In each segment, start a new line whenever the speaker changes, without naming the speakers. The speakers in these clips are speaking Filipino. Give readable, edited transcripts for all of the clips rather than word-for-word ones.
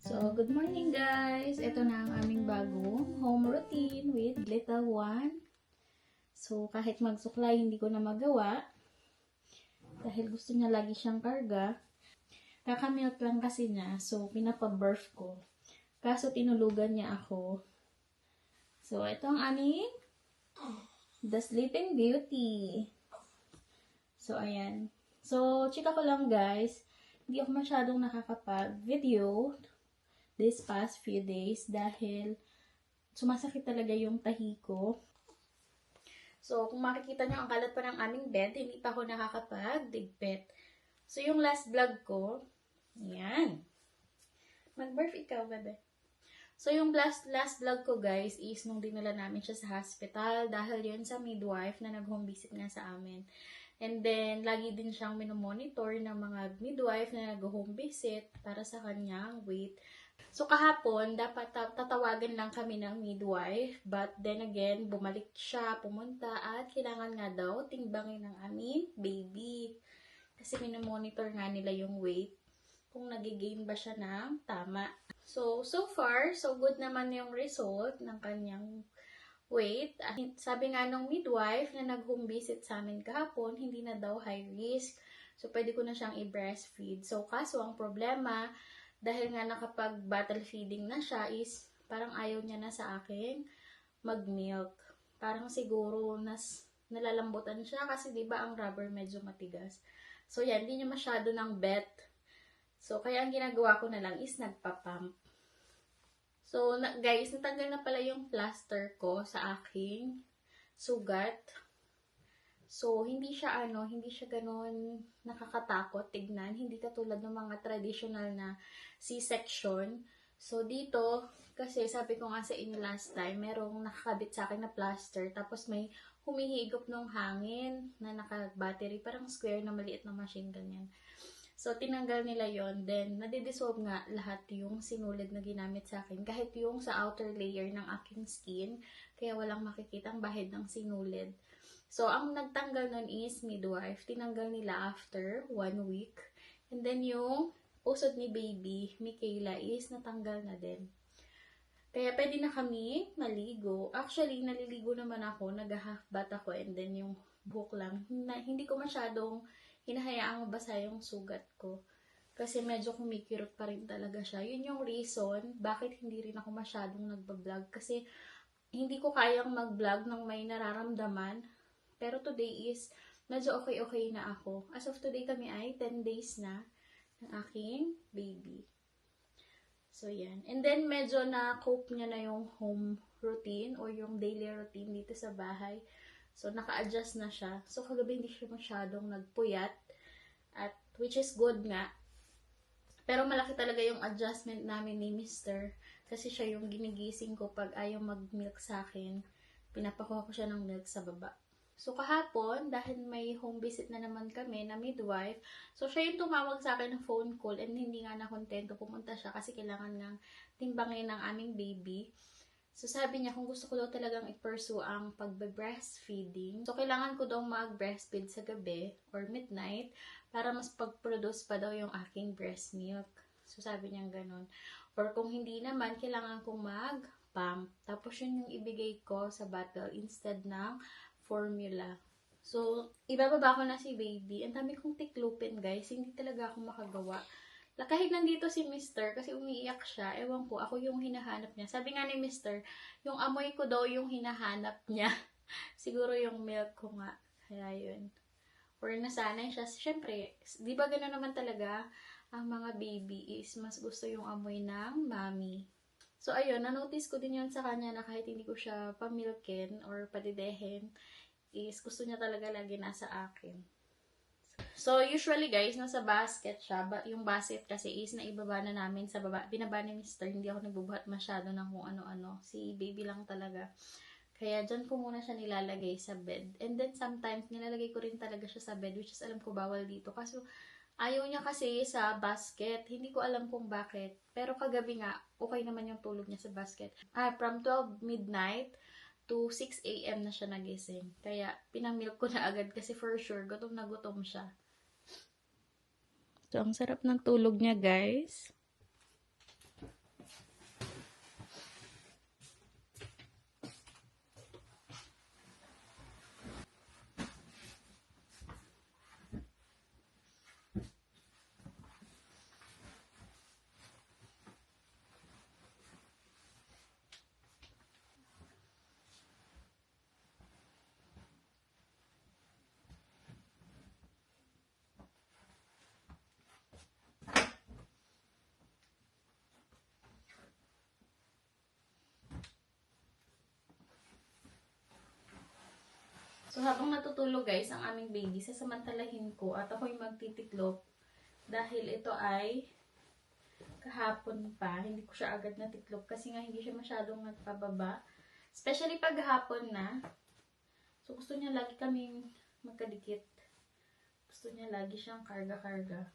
So, good morning guys! Ito na ang aming bagong home routine with little one. So, kahit magsuklay, hindi ko na magawa. Dahil gusto niya lagi siyang karga. Kakamilk lang kasi niya. So, pinapa-birth ko. Kaso, tinulugan niya ako. So, ito ang aming The Sleeping Beauty. So, ayan. So, chika ko lang guys. Hindi ako masyadong nakakapag-video this past few days dahil sumasakit talaga yung tahi ko. So, kung makikita nyo, ang kalat pa ng aming bed, hindi pa ako nakakapag-digpit. So, yung last vlog ko, ayan. Mag-birth ikaw, bebe. So, yung last vlog ko, guys, is nung dinala namin siya sa hospital dahil yun sa midwife na nag-home visit nga sa amin. And then, lagi din siyang minomonitor ng mga midwife na nag-home visit para sa kanyang weight. So, kahapon, dapat tatawagan lang kami ng midwife. But then again, bumalik siya, pumunta, at kailangan nga daw timbangin ng aming baby. Kasi minomonitor nga nila yung weight. Kung nagigain ba siya ng tama. So far, so good naman yung result ng kanyang weight. Sabi nga nung midwife na nag-home visit sa amin kahapon, hindi na daw high risk. So, pwede ko na siyang i-breastfeed. So, kaso ang problema, dahil nga nakapag-bottle feeding na siya is parang ayaw niya na sa akin mag-milk. Parang siguro nalalambutan siya kasi 'di ba ang rubber medyo matigas. So yan, hindi niya masyado ng bet. So kaya ang ginagawa ko na lang is nagpa-pump. So guys, natanggal na pala yung plaster ko sa aking sugat. So, hindi siya gano'n nakakatakot tignan. Hindi katulad ng mga traditional na C-section. So, dito, kasi sabi ko nga sa inyo last time, merong nakakabit sa akin na plaster. Tapos, may humihigop ng hangin na naka-battery. Parang square na maliit na machine, ganyan. So, tinanggal nila yon. Then, nadidissolve nga lahat yung sinulid na ginamit sa akin. Kahit yung sa outer layer ng aking skin. Kaya walang makikitang bahid ng sinulid. So, ang nagtanggal nun is midwife. Tinanggal nila after 1 week. And then, yung pusod ni baby, Michaela, is natanggal na din. Kaya, pwede na kami maligo. Actually, naliligo naman ako. Nag-half bath ako. And then, yung buhok lang. Hindi ko masyadong hinahayaang mabasa yung sugat ko. Kasi medyo kumikirot pa rin talaga siya. Yun yung reason bakit hindi rin ako masyadong nagbablog. Kasi, hindi ko kayang mag-vlog ng may nararamdaman. Pero today is, medyo okay na ako. As of today kami ay 10 days na ng aking baby. So, yan. And then, medyo na-cope niya na yung home routine or yung daily routine dito sa bahay. So, naka-adjust na siya. So, kagabi hindi siya masyadong nagpuyat. At, which is good nga. Pero malaki talaga yung adjustment namin ni Mr. Kasi siya yung ginigising ko pag ayaw mag-milk sa akin. Pinapakuha ko siya ng milk sa baba. So, kahapon, dahil may home visit na naman kami na midwife, so, siya yung tumawag sa akin ng phone call and hindi nga na-contento pumunta siya kasi kailangan ngang timbangin ng aming baby. So, sabi niya kung gusto ko daw talagang i-pursue ang pag-breastfeeding. So, kailangan ko daw mag-breastfeed sa gabi or midnight para mas pag-produce pa daw yung aking breast milk. So, sabi niya ganun. Or kung hindi naman, kailangan kong mag-pump. Tapos, yun yung ibigay ko sa bottle instead ng formula. So, ibababa ko na si baby. Ang dami kong tiklupin, guys. Hindi talaga ako makagawa. Kahit nandito si Mr. kasi umiiyak siya. Ewan ko, ako yung hinahanap niya. Sabi nga ni Mr., yung amoy ko daw yung hinahanap niya. Siguro yung milk ko nga. Kaya yun. Or nasanay siya. Siyempre, di ba gano'n naman talaga ang mga baby is mas gusto yung amoy ng mommy. So, ayun, na-notice ko din yun sa kanya na kahit hindi ko siya pamilkin or padidehin, is gusto niya talaga lagi nasa akin. So, usually guys, nasa basket siya. Yung basket kasi is naibaba na namin sa baba. Binaba ni Mr. Hindi ako nagbubuhat masyado ng kung ano-ano. Si baby lang talaga. Kaya dyan ko muna siya nilalagay sa bed. And then sometimes, nilalagay ko rin talaga siya sa bed, which is alam ko bawal dito. Kaso, ayaw niya kasi sa basket. Hindi ko alam kung bakit. Pero kagabi nga, okay naman yung tulog niya sa basket. From 12 midnight to 6 a.m. na siya nagising. Kaya, pinamilk ko na agad kasi for sure, gutom na gutom siya. So, ang sarap ng tulog niya, guys. So, habang natutulog guys, ang aming baby, sasamantalahin ko at ako'y magtitiklop dahil ito ay kahapon pa. Hindi ko siya agad natiklop kasi nga hindi siya masyadong nagpababa. Especially pag hapon na. So, gusto niya lagi kaming magkadikit. Gusto niya lagi siyang karga-karga.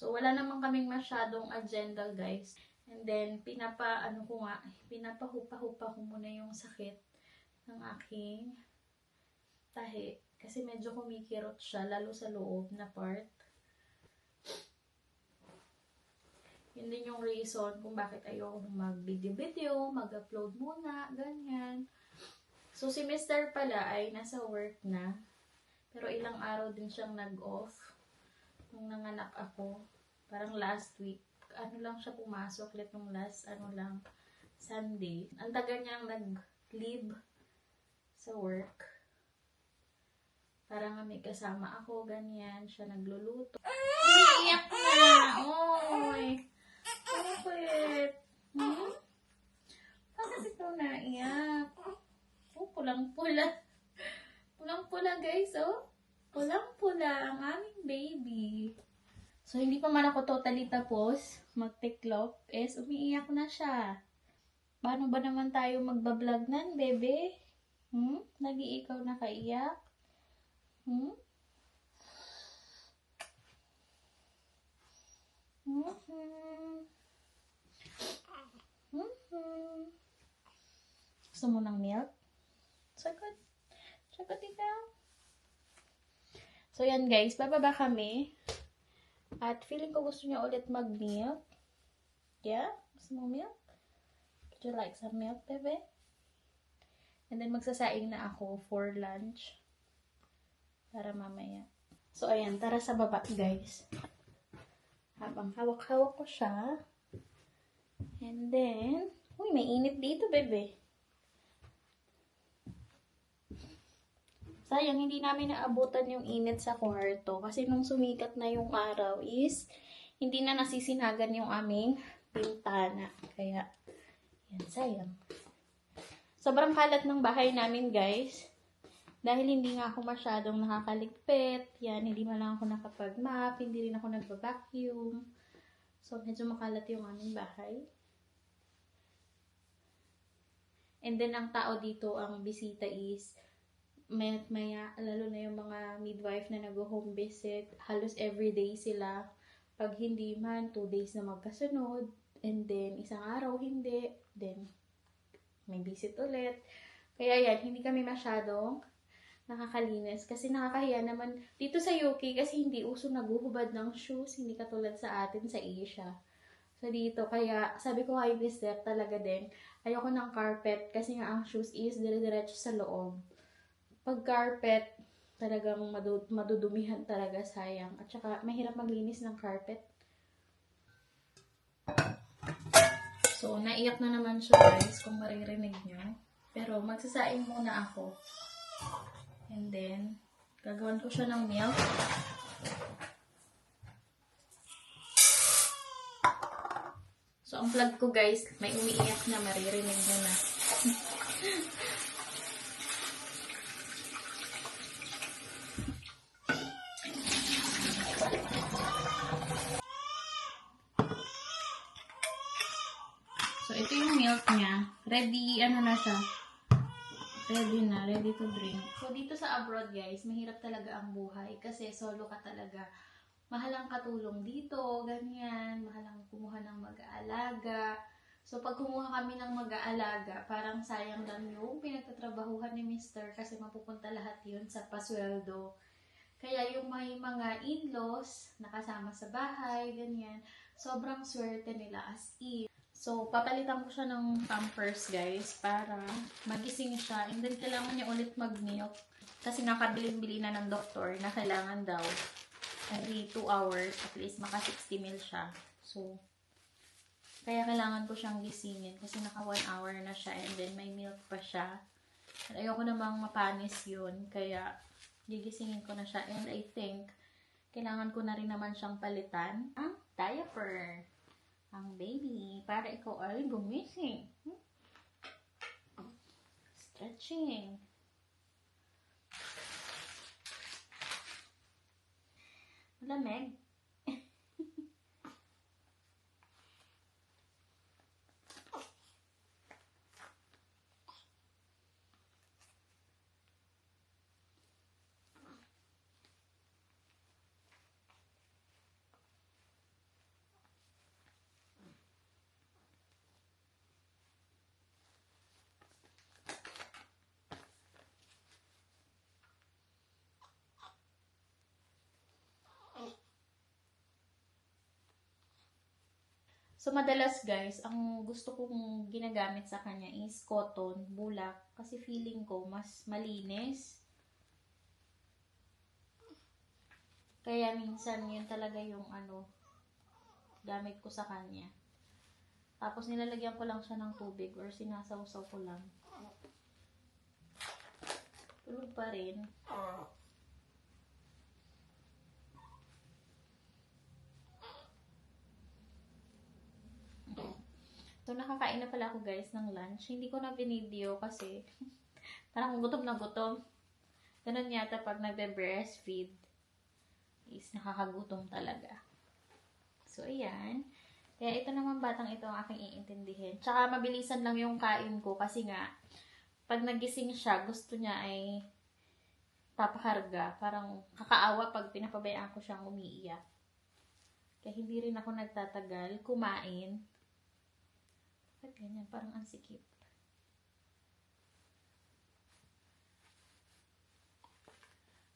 So, wala naman kaming masyadong agenda, guys. And then, pinapahupa-hupa ko muna yung sakit ng aking tahi. Kasi medyo kumikirot siya, lalo sa loob na part. Yun din yung reason kung bakit ayoko mag-video-video, mag-upload muna, ganyan. So, si Mr. pala ay nasa work na. Pero ilang araw din siyang nag-off nung nanganak ako. Parang last week. Lang siya pumasok ulit nung last, Sunday. Ang tagal niyang nag-leave sa work. Parang may kasama ako, ganyan. Siya nagluluto. Umiiyak na! Oy! Bakit? Bakit ikaw naiyak? Oh, pulang-pula. Pulang-pula, guys, oh. Pulang-pula ang aming baby. So, hindi pa man ako totally tapos magtiklop, umiiyak na siya. Paano ba naman tayo magbablog nan, bebe? Lagi ikaw nakaiyak? Gusto mo ng milk? Sagot. Sagot ikaw. So, yan guys. Bababa kami. At feeling ko gusto niya ulit mag-milk. Yeah? Gusto mo milk? Would you like some milk, bebe? And then magsasaing na ako for lunch. Para mamaya. So, ayan. Tara sa baba, guys. Habang hawak-hawak ko siya. And then, uy, may init dito, bebe. Sayang, hindi namin naabutan yung init sa kwarto. Kasi nung sumikat na yung araw is, hindi na nasisinagan yung aming bintana. Kaya, yan, sayang. Sobrang kalat ng bahay namin, guys. Dahil hindi nga ako masyadong nakakaligpit. Yan, hindi man lang ako nakapag-mop. Hindi rin ako nagba-vacuum. So, medyo makalat yung aming bahay. And then, ang tao dito, ang bisita is, maya, lalo na yung mga midwife na nag-home visit, halos everyday sila. Pag hindi man, 2 days na magkasunod. And then, isang araw hindi. Then, may visit ulit. Kaya yan, hindi kami masyadong nakakalinis. Kasi nakakahiya naman dito sa UK kasi hindi uso naguhubad ng shoes. Hindi katulad sa atin sa Asia. So, dito. Kaya, sabi ko kay Mister talaga din, ayoko ng carpet kasi nga ang shoes is dire-diretso sa loob. Pag carpet, talagang madudumihan talaga, sayang. At saka, mahirap maglinis ng carpet. So, naiyak na naman siya, guys, kung maririnig nyo. Pero, magsasaing muna ako. And then, gagawin ko siya ng milk. So, ang plug ko, guys, may umiiyak na, maririnig nyo na. So, ito yung milk niya. Ready, na siya. Ready to drink. So, dito sa abroad, guys, mahirap talaga ang buhay. Kasi solo ka talaga. Mahal ang katulong dito, ganyan. Mahal ang kumuha ng mag-aalaga. So, pag kumuha kami ng mag-aalaga, parang sayang lang yung pinagtatrabahuhan ni Mr. Kasi mapupunta lahat yun sa pasweldo. Kaya yung may mga in-laws, nakasama sa bahay, ganyan. Sobrang swerte nila as in. So, papalitan ko siya ng Pampers, guys, para magising siya. And then, kailangan niya ulit mag-milk. Kasi nakabiling-bili na ng doktor na kailangan daw every 2 hours, at least maka 60 ml siya. So, kaya kailangan ko siyang gisingin kasi naka 1 hour na siya and then may milk pa siya. At ayoko namang mapanis yun, kaya gigisingin ko na siya. And I think, kailangan ko na rin naman siyang palitan ang diaper. ang baby para ikaw ay gumising. Stretching. Lamig. So, madalas guys, ang gusto kong ginagamit sa kanya is cotton, bulak. Kasi feeling ko mas malinis. Kaya minsan yun talaga yung gamit ko sa kanya. Tapos nilalagyan ko lang siya ng tubig or sinasawsaw ko lang. Tulog pa rin. So, nakakain na pala ako guys ng lunch. Hindi ko na binideo kasi parang gutom na gutom. Ganun yata pag nagbe-breastfeed is nakakagutom talaga. So, ayan. Kaya ito naman batang ito ang aking iintindihin. Tsaka mabilisan lang yung kain ko kasi nga pag nagising siya, gusto niya ay papakarga. Parang kakaawa pag pinapabayaan ko siyang umiiyak. Kaya hindi rin ako nagtatagal kumain. Ba't ganyan? Parang ang sikip.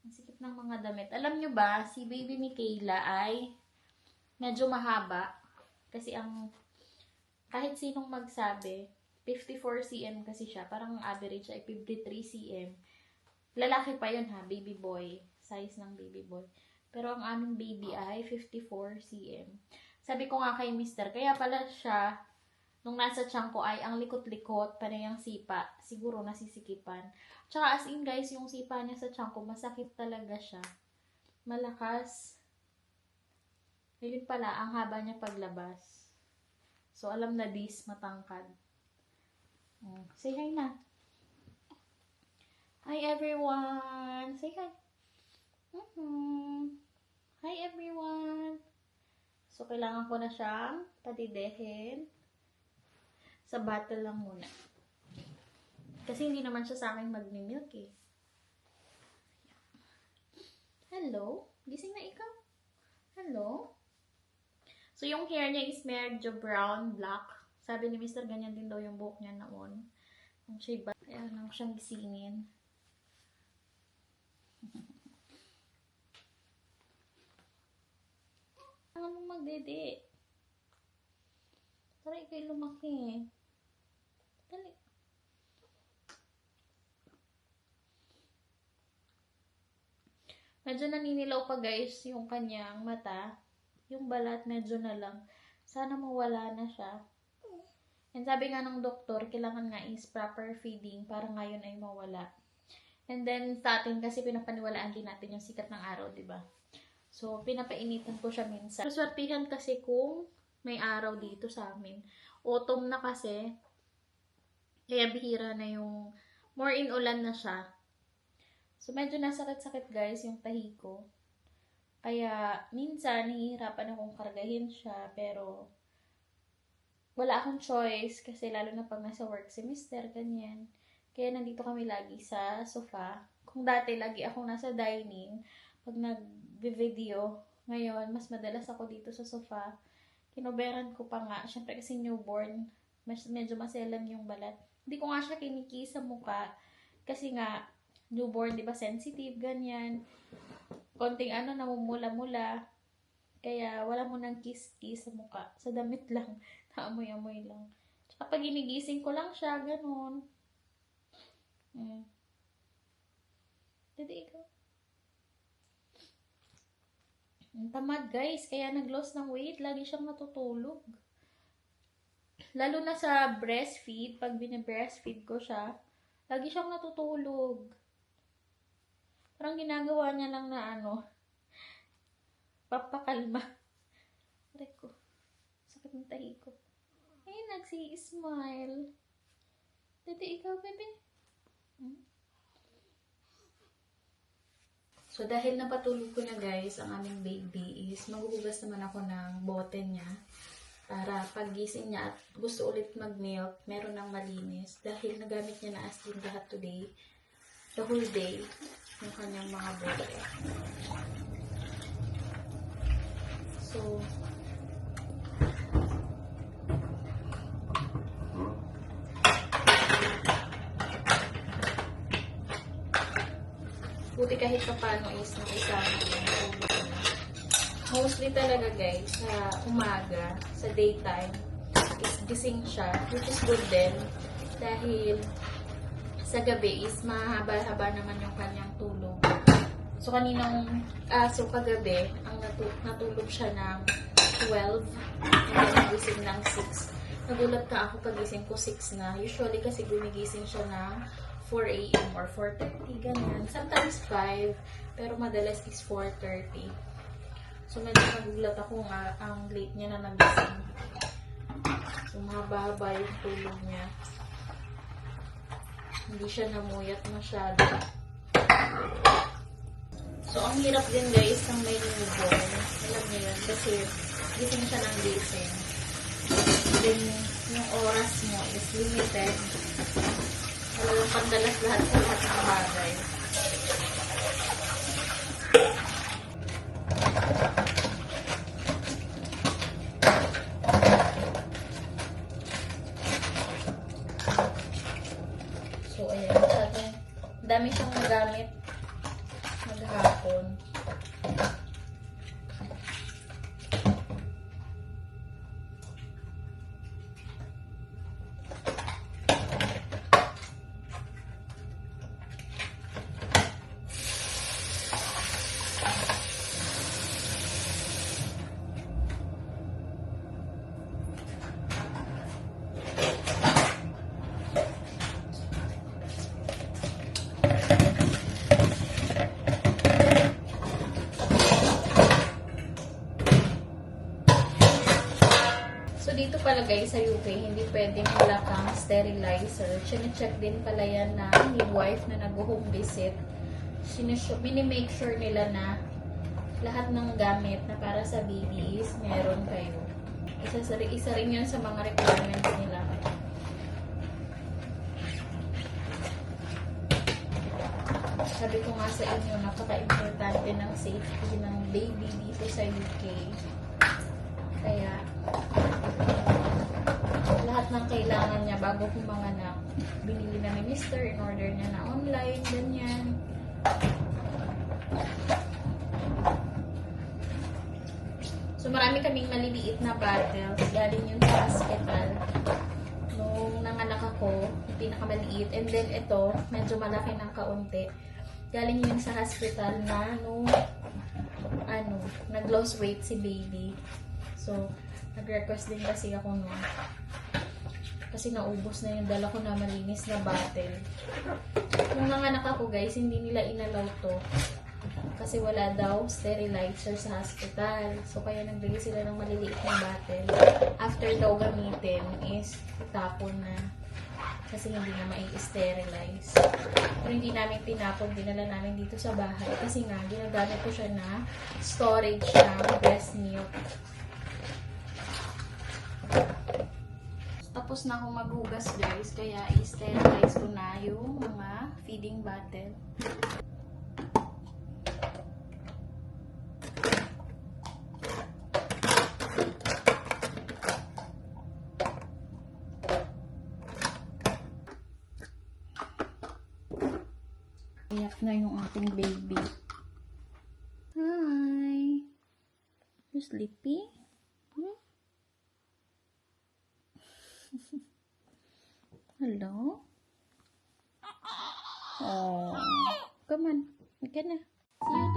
Ang sikip ng mga damit. Alam nyo ba, si baby ni Kayla ay medyo mahaba. Kasi kahit sinong magsabi, 54 cm kasi siya. Parang ang average ay 53 cm. Lalaki pa yun ha, baby boy. Size ng baby boy. Pero ang aming baby ay 54 cm. Sabi ko nga kay mister, kaya pala siya nung nasa tiyan ko ay ang likot-likot, parang sipa. Siguro nasisikipan. Tsaka as in guys, yung sipa niya sa tiyan ko, masakit talaga siya. Malakas. Yun pala, ang haba niya paglabas. So, alam na this, matangkad. Say hi na. Hi everyone! Say hi. Hi everyone! So, kailangan ko na siyang patidehin. Sa bottle lang muna. Kasi hindi naman siya sa akin mag-milk eh. Hello? Gising na ikaw? Hello? So, yung hair niya is medyo brown, black. Sabi ni Mr. ganyan din daw yung buhok niya noon. Kung siya ba, kaya lang siyang gisingin. Ano mong magdede? Tara, ikay lumaki. Dali. Medyo naninilaw pa guys yung kanyang mata. Yung balat medyo na lang. Sana mawala na siya. And sabi nga ng doktor, kailangan nga is proper feeding para ngayon ay mawala. And then sa atin kasi pinapaniwalaan din natin yung sikat ng araw, di ba? So pinapainitan ko siya minsan. Maswertihan kasi kung may araw dito sa amin. Autumn na kasi. Kaya bihira na yung more in ulan na siya. So, medyo nasakit-sakit guys yung tahi ko. Kaya, minsan, nahihirapan akong kargahin siya. Pero, wala akong choice. Kasi, lalo na pag nasa work semester, ganyan. Kaya, nandito kami lagi sa sofa. Kung dati, lagi akong nasa dining. Pag nag-video, ngayon, mas madalas ako dito sa sofa. Kinoberan ko pa nga. Siyempre, kasi newborn. Medyo maselan yung balat. Hindi ko nga siya kinikis sa mukha. Kasi nga, newborn, di ba, sensitive, ganyan. Konting namumula-mula. Kaya, wala mo nang kiss-kiss sa mukha. Sa damit lang. Naamoy-amoy lang. Tsaka pag ginigising ko lang siya, ganun. Dito ikaw. Ang tamad, guys. Kaya nag-loss ng weight. Lagi siyang natutulog. Lalo na sa breastfeed, pag binibreastfeed ko siya, lagi siyang natutulog. Parang ginagawa niya lang na papakalma. Aray ko. sakit ng tahi ko. Ay, nagsi-smile. Dito ikaw, bebe. So, dahil napatulog ko na guys, ang aming baby is maghuhugas naman ako ng bote niya para paggising niya at gusto ulit mag-milk, meron ng malinis. Dahil nagamit niya na as in lahat today, the whole day, yung kanyang mga bote. So, buti kahit pa paano is nakisama yung mostly talaga guys, sa umaga, sa daytime, is gising siya, which is good din. Dahil sa gabi is mahaba-haba naman yung kanyang tulog. So kagabi, ang natulog siya ng 12, and then nagising ng 6. Nagulat ka ako pagising ko 6 na. Usually kasi gumigising siya ng 4 a.m. or 4:30, ganyan. Sometimes 5, pero madalas is 4:30. So, medyo nagulat ako nga ang late niya na nagising. So, mahaba-haba yung tulog niya. Hindi siya namuyat masyado. So, ang hirap din guys ng may newborn. Alam niyo yun, kasi gising siya ng gising. Then, yung oras mo is limited. Talagang pandalas lahat sa lahat ng bagay. So, ayan. Dami siyang nagamit maghapon. So, dito pala guys, sa UK, hindi pwedeng wala kang sterilizer. Chine-check din pala yan na midwife na nag-home visit. Mini-make sure nila na lahat ng gamit na para sa baby is meron kayo. Isa rin yun sa mga requirements nila. Sabi ko nga sa inyo, napaka-importante ng safety ng baby dito sa UK. Kaya, lahat ng kailangan niya bago pumanganak, binili na ni Mr. in order niya na online, ganyan. So, marami kaming maliliit na bottles. Galing yun sa hospital. Nung nanganak ako, yung pinakamaliit. And then, ito, medyo malaki ng kaunti. Galing yun sa hospital na nung, nag-lose weight si baby. So, nag-request din kasi ako noon. Kasi naubos na yung dala ko na malinis na bottle. Nung nanganak ako guys, hindi nila inalaw to. Kasi wala daw sterilizer sa hospital. So, kaya nagbigay sila ng maliliit na bottle. After daw gamitin is itapon na. Kasi hindi na mai-sterilize. Pero hindi namin tinapon, dinala namin dito sa bahay. Kasi nga, ginagamit ko siya na storage ng breast milk. Tapos na akong maghugas guys, kaya i-sterilize ko na yung mga feeding bottle. Iyak na yung ating baby. Hi! You sleepy? Hello? Oh, come on. Okay na. See you